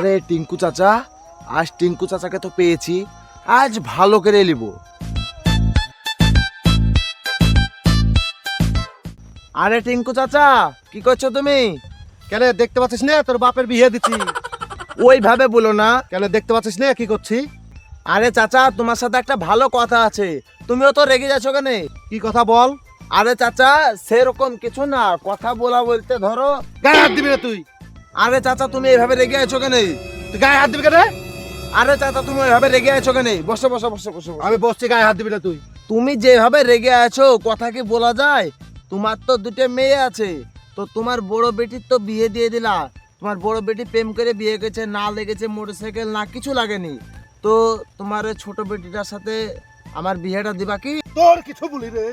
আরে টিঙ্কু চাচা, আজ টিঙ্কু চাচাকে তো পেয়েছি, আজ ভালো করে নিব। আরে টিঙ্কু চাচা, কি করছো তুমি? কেন দেখতে পাচ্ছিস না তোর বাপের বিয়ে দিচ্ছি? ওইভাবে বলো না। কেন দেখতে পাচ্ছিস না কি করছি? আরে চাচা, তোমার সাথে একটা ভালো কথা আছে, তুমিও তো রেগে যাচ্ছ কেন? কি কথা বল? আরে চাচা, সেরকম কিছু না, কথা বলা বলতে ধরো। গায়ে হাত দিবি না তুই? আরে চাচা, তুমি এইভাবে রেগে আছো কেন? তুই গায়ে হাত দিবি কেন? আরে চাচা, তুমি এইভাবে রেগে আছো কেন? বসো বসো বসো বসো। আমি বসছি, গায়ে হাত দিবি না তুই? তুমি যেভাবে রেগে আছো, কথা কি বলা যায়? তোমার তো দুটো মেয়ে আছে, তো তোমার বড় বেটির তো বিয়ে দিয়ে দিলা। তোমার বড় বেটি প্রেম করে বিয়ে করেছে, না লেগেছে মোটরসাইকেল, না কিছু লাগেনি। তো তোমার ওই ছোট বেটিটার সাথে আমার বিয়েটা দিবা কি? তোর কিছু বলি রে?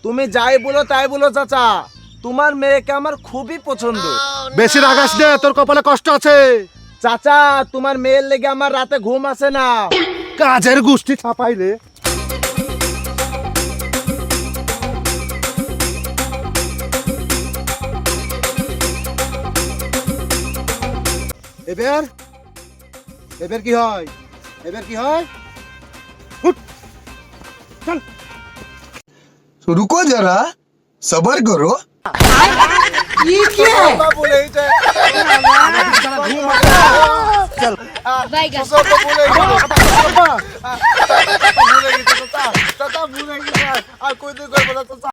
তুমি যাই বলো তাই বলো চাচা, তোমার মেয়েকে আমার খুবই পছন্দ। বেশি রাগাস না, তোর কপালে কষ্ট আছে। চাচা, তোমার মেয়ের লেগে আমার রাতে ঘুম আসে না। কাজের গোষ্ঠী ছাপাই রে। এবার এবার কি হয়? এবার কি হয়? উঠ, চল। रुको जरा सबर करो। বাবা বলে এইটা। Baiga. চাচা ভুলে গেছে, চাচা ভুলে গেছে, আর কই দিন করবো না চাচা।